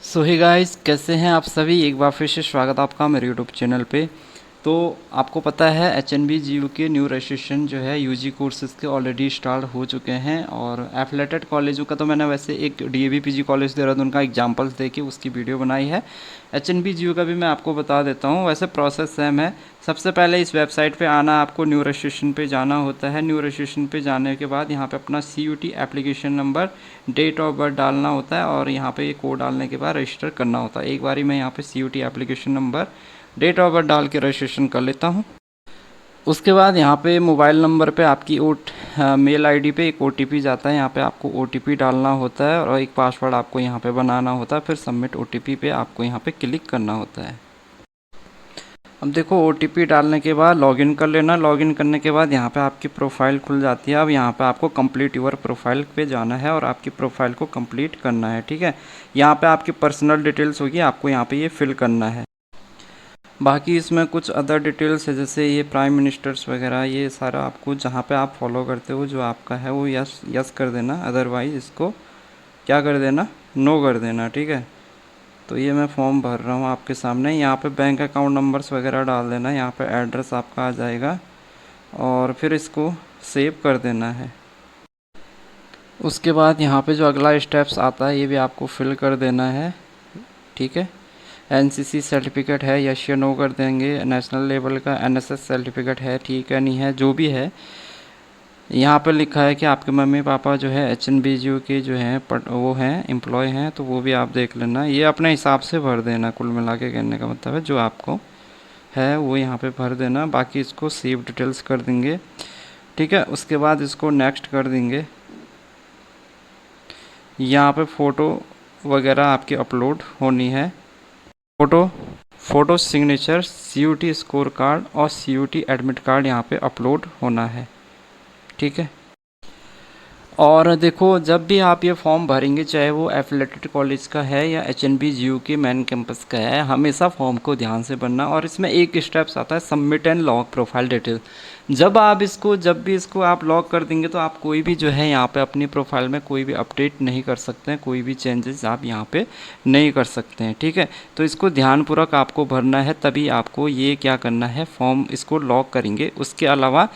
सो hey guys, कैसे हैं आप सभी। एक बार फिर से स्वागत आपका मेरे यूट्यूब चैनल पे। तो आपको पता है HNB-GU के न्यू रजिस्ट्रेशन जो है यूजी कोर्सेज़ के ऑलरेडी स्टार्ट हो चुके हैं। और एफिलेटेड कॉलेजों का तो मैंने वैसे एक DAV PG कॉलेज देहरादून का एग्जांपल्स दे के उसकी वीडियो बनाई है। HNB-GU का भी मैं आपको बता देता हूँ। वैसे प्रोसेस सेम है। सबसे पहले इस वेबसाइट पे आना, आपको न्यू रजिस्ट्रेशन पे जाना होता है। न्यू रजिस्ट्रेशन पे जाने के बाद यहाँ पे अपना CUT application number, date of birth डालना होता है और यहाँ पे ये कोड डालने के बाद रजिस्टर करना होता है। एक बारी मैं यहाँ पे CUT application number, date of birth डाल के रजिस्ट्रेशन कर लेता हूँ। उसके बाद यहाँ पे मोबाइल नंबर पे आपकी मेल आईडी पे एक OTP जाता है। यहाँ पे आपको OTP डालना होता है और एक पासवर्ड आपको यहाँ पे बनाना होता है। फिर सबमिट OTP पे आपको यहाँ पे क्लिक करना होता है। अब देखो OTP डालने के बाद लॉगिन कर लेना। लॉगिन करने के बाद यहाँ पे आपकी प्रोफाइल खुल जाती है। अब यहाँ पे आपको कंप्लीट यूर प्रोफाइल पे जाना है और आपकी प्रोफाइल को कंप्लीट करना है, ठीक है। यहाँ पे आपकी पर्सनल डिटेल्स होगी, आपको यहाँ पे ये फिल करना है। बाकी इसमें कुछ अदर डिटेल्स है, जैसे ये प्राइम मिनिस्टर्स वगैरह, ये सारा आपको जहाँ पे आप फॉलो करते हो जो आपका है वो यस यस कर देना। अदरवाइज़ इसको क्या कर देना, नो कर देना, ठीक है। तो ये मैं फॉर्म भर रहा हूँ आपके सामने। यहाँ पे बैंक अकाउंट नंबर्स वगैरह डाल देना। यहाँ पे एड्रेस आपका आ जाएगा और फिर इसको सेव कर देना है। उसके बाद यहाँ पे जो अगला स्टेप्स आता है ये भी आपको फिल कर देना है, ठीक है। NCC सर्टिफिकेट है, यस या नो कर देंगे। नेशनल लेवल का NSS सर्टिफिकेट है, ठीक है नहीं है, जो भी है। यहाँ पर लिखा है कि आपके मम्मी पापा जो है HNB-GU के जो हैं वो हैं एम्प्लॉय हैं, तो वो भी आप देख लेना। ये अपने हिसाब से भर देना। कुल मिला के कहने का मतलब है जो आपको है वो यहाँ पे भर देना। बाकी इसको सेव डिटेल्स कर देंगे, ठीक है। उसके बाद इसको नेक्स्ट कर देंगे। यहाँ पे फ़ोटो वगैरह आपकी अपलोड होनी है। Photo signature, CUT score card और CUT एडमिट कार्ड यहाँ पे अपलोड होना है, ठीक है। और देखो, जब भी आप ये फॉर्म भरेंगे, चाहे वो एफिलेटेड कॉलेज का है या HNB-GU के मेन कैंपस का है, हमेशा फॉर्म को ध्यान से भरना। और इसमें एक स्टेप्स आता है submit and log profile detail. जब भी इसको आप लॉग कर देंगे तो आप कोई भी जो है यहाँ पे अपनी प्रोफाइल में कोई भी अपडेट नहीं कर सकते हैं, कोई भी चेंजेस आप यहाँ पे नहीं कर सकते हैं, ठीक है। तो इसको ध्यानपूर्वक आपको भरना है, तभी आपको ये क्या करना है, फॉर्म इसको लॉग करेंगे। उसके अलावा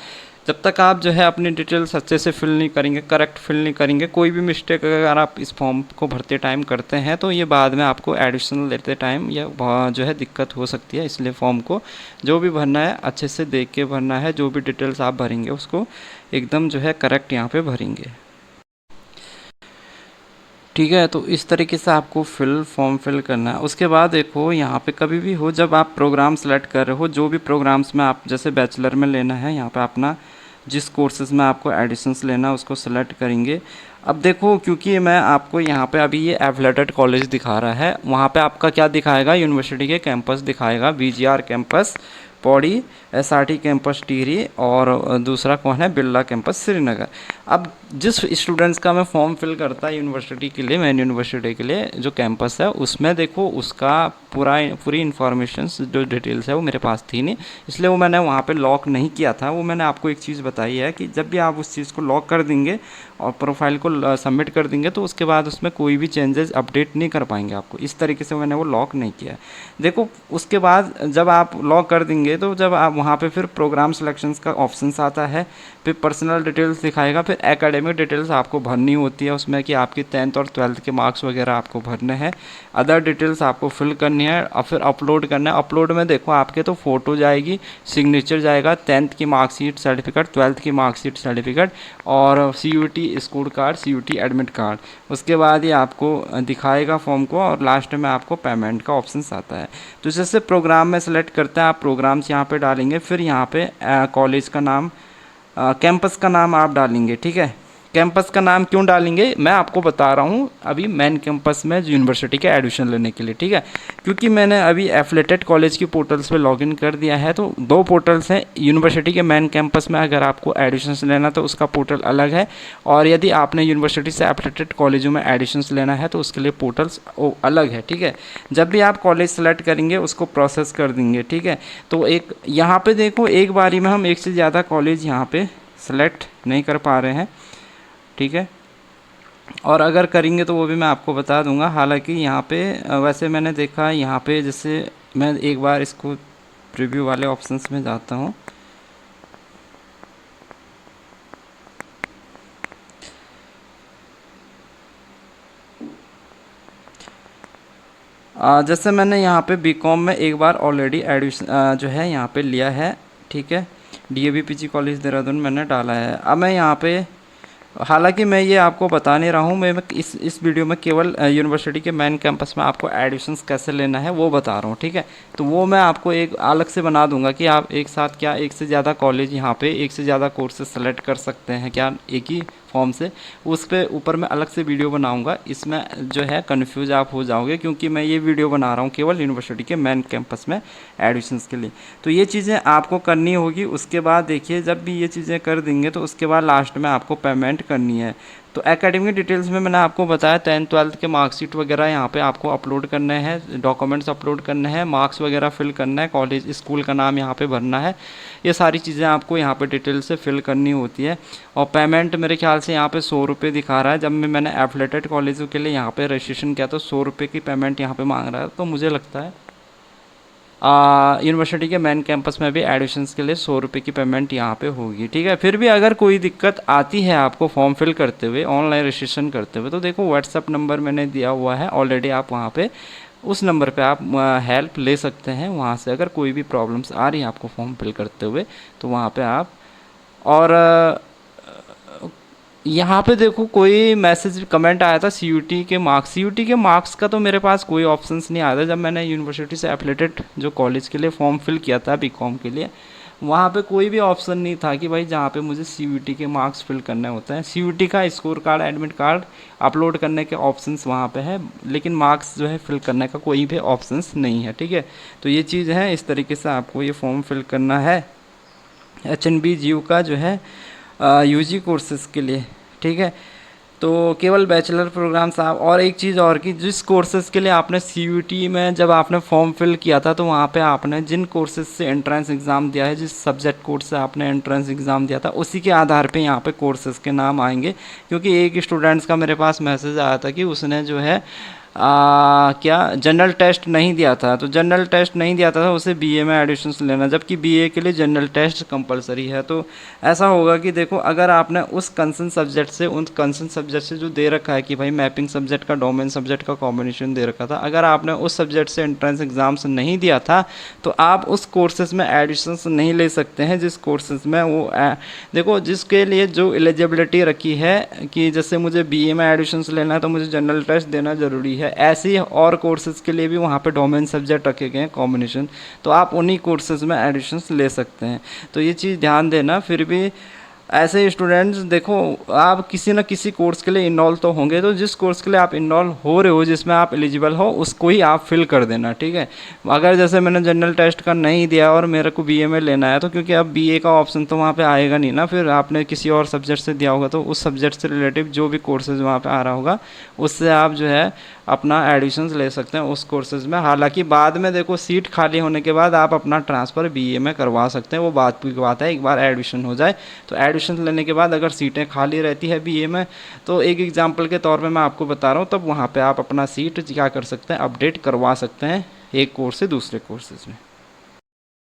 जब तक आप जो है अपनी डिटेल्स अच्छे से फिल नहीं करेंगे, करेक्ट फिल नहीं करेंगे, कोई भी मिस्टेक अगर आप इस फॉर्म को भरते टाइम करते हैं तो ये बाद में आपको एडिशनल लेते टाइम या जो है दिक्कत हो सकती है। इसलिए फॉर्म को जो भी भरना है अच्छे से देख के भरना है। जो भी डिटेल्स आप भरेंगे उसको एकदम जो है करेक्ट यहाँ पे भरेंगे, ठीक है। तो इस तरीके से आपको फॉर्म फिल करना है। उसके बाद देखो, यहाँ पे कभी भी हो जब आप प्रोग्राम सेलेक्ट कर रहे हो, जो भी प्रोग्राम्स में आप जैसे बैचलर में लेना है, यहाँ पे अपना जिस कोर्सेज़ में आपको एडिशंस लेना है उसको सेलेक्ट करेंगे। अब देखो, क्योंकि मैं आपको यहाँ पे अभी ये एफिलेटेड कॉलेज दिखा रहा है, वहाँ पे आपका क्या दिखाएगा, यूनिवर्सिटी के कैंपस दिखाएगा। BGR campus Pauri, SRT campus Tehri और दूसरा कौन है, बिरला कैंपस श्रीनगर। अब जिस स्टूडेंट्स का मैं फॉर्म फिल करता है यूनिवर्सिटी के लिए, मेन यूनिवर्सिटी के लिए जो कैंपस है, उसमें देखो उसका पूरी इन्फॉर्मेशन जो डिटेल्स है वो मेरे पास थी नहीं, इसलिए वो मैंने वहाँ पे लॉक नहीं किया था। वो मैंने आपको एक चीज़ बताई है कि जब भी आप उस चीज़ को लॉक कर देंगे और प्रोफाइल को सबमिट कर देंगे तो उसके बाद उसमें कोई भी चेंजेस अपडेट नहीं कर पाएंगे आपको। इस तरीके से मैंने वो लॉक नहीं किया है। देखो, उसके बाद जब आप लॉक कर देंगे तो जब आप वहाँ पे फिर प्रोग्राम सिलेक्शंस का ऑप्शंस आता है, फिर पर्सनल डिटेल्स दिखाएगा, फिर एकेडमिक डिटेल्स आपको भरनी होती है उसमें कि आपकी 10th और 12th के मार्क्स वगैरह आपको भरने हैं। अदर डिटेल्स आपको फिल करनी है और फिर अपलोड करना है। अपलोड में देखो आपके तो फ़ोटो जाएगी, सिग्नेचर जाएगा, 10th की मार्कशीट सर्टिफिकेट, 12th की मार्कशीट सर्टिफिकेट और CUT score card, CUT admit card. उसके बाद ये आपको दिखाएगा फॉर्म को और लास्ट में आपको पेमेंट का ऑप्शन आता है। तो जैसे प्रोग्राम में सेलेक्ट करते हैं आप, प्रोग्राम्स यहाँ पे डालेंगे, फिर यहाँ पे कॉलेज का नाम, कैंपस का नाम आप डालेंगे, ठीक है। कैंपस का नाम क्यों डालेंगे मैं आपको बता रहा हूँ अभी, मेन कैंपस में यूनिवर्सिटी के एडमिशन लेने के लिए, ठीक है। क्योंकि मैंने अभी एफिलेटेड कॉलेज की पोर्टल्स पे लॉगिन कर दिया है, तो दो पोर्टल्स हैं। यूनिवर्सिटी के मेन कैंपस में अगर आपको एडमिशन लेना तो उसका पोर्टल अलग है, और यदि आपने यूनिवर्सिटी से एफिलेटेड कॉलेजों में एडमिशन लेना है तो उसके लिए पोर्टल्स अलग है, ठीक है। जब भी आप कॉलेज सेलेक्ट करेंगे उसको प्रोसेस कर देंगे, ठीक है। तो एक यहाँ पे देखो, एक बारी में हम एक से ज़्यादा कॉलेज यहाँ पे सेलेक्ट नहीं कर पा रहे हैं, ठीक है। और अगर करेंगे तो वो भी मैं आपको बता दूंगा। हालांकि यहाँ पे वैसे मैंने देखा यहाँ पे, जैसे मैं एक बार इसको प्रीव्यू वाले ऑप्शंस में जाता हूँ। जैसे मैंने यहाँ पे बीकॉम में एक बार ऑलरेडी एडमिशन जो है यहाँ पे लिया है, ठीक है। डीएवी पीजी कॉलेज देहरादून मैंने डाला है। अब मैं यहाँ पे, हालांकि मैं ये आपको बता नहीं रहा हूँ, मैं इस वीडियो में केवल यूनिवर्सिटी के मेन कैंपस में आपको एडमिशन्स कैसे लेना है वो बता रहा हूँ, ठीक है। तो वो मैं आपको एक अलग से बना दूंगा कि आप एक साथ क्या एक से ज़्यादा कॉलेज यहाँ पे एक से ज़्यादा कोर्सेज सेलेक्ट कर सकते हैं क्या एक ही फॉर्म से। उस पे ऊपर मैं अलग से वीडियो बनाऊंगा। इसमें जो है कन्फ्यूज आप हो जाओगे, क्योंकि मैं ये वीडियो बना रहा हूँ केवल यूनिवर्सिटी के मेन कैंपस में एडमिशन्स के लिए। तो ये चीज़ें आपको करनी होगी। उसके बाद देखिए, जब भी ये चीज़ें कर देंगे तो उसके बाद लास्ट में आपको पेमेंट करनी है। तो एकेडमिक डिटेल्स में मैंने आपको बताया 10th-12th के मार्कशीट वगैरह यहाँ पे आपको अपलोड करने हैं, डॉक्यूमेंट्स अपलोड करने हैं, मार्क्स वगैरह फिल करना है, कॉलेज स्कूल का नाम यहाँ पे भरना है। ये सारी चीज़ें आपको यहाँ पे डिटेल से फिल करनी होती है। और पेमेंट मेरे ख्याल से यहाँ पे 100 रुपये दिखा रहा है। जब मैंने एफिलेटेड कॉलेजों के लिए यहाँ पे रजिस्ट्रेशन किया तो 100 रुपये की पेमेंट यहाँ पे मांग रहा है। तो मुझे लगता है यूनिवर्सिटी के मेन कैंपस में भी एडमिशन्स के लिए 100 रुपये की पेमेंट यहाँ पे होगी, ठीक है। फिर भी अगर कोई दिक्कत आती है आपको फॉर्म फिल करते हुए, ऑनलाइन रजिस्ट्रेशन करते हुए, तो देखो व्हाट्सअप नंबर मैंने दिया हुआ है ऑलरेडी, आप वहाँ पे उस नंबर पे आप हेल्प ले सकते हैं वहाँ से। अगर कोई भी प्रॉब्लम्स आ रही है आपको फॉर्म फिल करते हुए तो वहाँ पे आप, और यहाँ पे देखो कोई मैसेज कमेंट आया था सीयूटी के मार्क्स का तो मेरे पास कोई ऑप्शंस नहीं आया था। जब मैंने यूनिवर्सिटी से एफिलेटेड जो कॉलेज के लिए फॉर्म फिल किया था बीकॉम के लिए, वहाँ पे कोई भी ऑप्शन नहीं था कि भाई जहाँ पे मुझे सीयूटी के मार्क्स फिल करने होते हैं। सीयूटी का score card, admit card upload करने के ऑप्शंस वहाँ पे है, लेकिन मार्क्स जो है फिल करने का कोई भी ऑप्शंस नहीं है, ठीक है। तो ये चीज़ है, इस तरीके से आपको ये फॉर्म फिल करना है HNB-GU का जो है यूजी कोर्सेज़ के लिए, ठीक है। तो केवल बैचलर प्रोग्राम साहब। और एक चीज़ और कि जिस कोर्सेज़ के लिए आपने सीयूटी में जब आपने फॉर्म फिल किया था तो वहाँ पे आपने जिन कोर्सेज़ से एंट्रेंस एग्ज़ाम दिया है, जिस सब्जेक्ट कोर्स से आपने एंट्रेंस एग्ज़ाम दिया था, उसी के आधार पे यहाँ पे कोर्सेज़ के नाम आएंगे। क्योंकि एक स्टूडेंट्स का मेरे पास मैसेज आया था कि उसने जो है क्या जनरल टेस्ट नहीं दिया था। तो जनरल टेस्ट नहीं दिया था उसे बीए में एडमिशन लेना, जबकि बीए के लिए जनरल टेस्ट कंपलसरी है। तो ऐसा होगा कि देखो, अगर आपने उस कंसर्न सब्जेक्ट से, उन कंसर्न सब्जेक्ट से जो दे रखा है कि भाई मैपिंग सब्जेक्ट का डोमेन सब्जेक्ट का कॉम्बिनेशन दे रखा था, अगर आपने उस सब्जेक्ट से एंट्रेंस एग्जाम्स नहीं दिया था तो आप उस कोर्सेज में एडमिशन नहीं ले सकते हैं। जिस कोर्सेज में वो देखो, जिसके लिए जो एलिजिबिलिटी रखी है कि जैसे मुझे बीए में एडमिशन लेना है तो मुझे जनरल टेस्ट देना ज़रूरी है, ऐसे ही और कोर्सेज़ के लिए भी वहाँ पे डोमेन सब्जेक्ट रखे गए हैं कॉम्बिनेशन, तो आप उन्हीं कोर्सेज़ में एडमिशन्स ले सकते हैं। तो ये चीज़ ध्यान देना। फिर भी ऐसे स्टूडेंट्स देखो, आप किसी न किसी कोर्स के लिए इनरोल तो होंगे, तो जिस कोर्स के लिए आप इनरोल हो रहे हो, जिसमें आप एलिजिबल हो, उसको ही आप फिल कर देना, ठीक है। अगर जैसे मैंने जनरल टेस्ट का नहीं दिया और मेरे को बीए में लेना है, तो क्योंकि अब बीए का ऑप्शन तो वहाँ पे आएगा नहीं ना, फिर आपने किसी और सब्जेक्ट से दिया होगा तो उस सब्जेक्ट से रिलेटिव जो भी कोर्सेज वहाँ पे आ रहा होगा उससे आप जो है अपना एडमिशन्स ले सकते हैं उस कोर्सेज़ में। हालांकि बाद में देखो सीट खाली होने के बाद आप अपना ट्रांसफ़र बीए में करवा सकते हैं, वो बात की बात है। एक बार एडमिशन हो जाए तो एडमिशन लेने के बाद अगर सीटें खाली रहती है बीए में, तो एक एग्जांपल के तौर पे मैं आपको बता रहा हूँ, तब वहाँ पे आप अपना सीट क्या कर सकते हैं, अपडेट करवा सकते हैं एक कोर्स से दूसरे कोर्सेज़ में।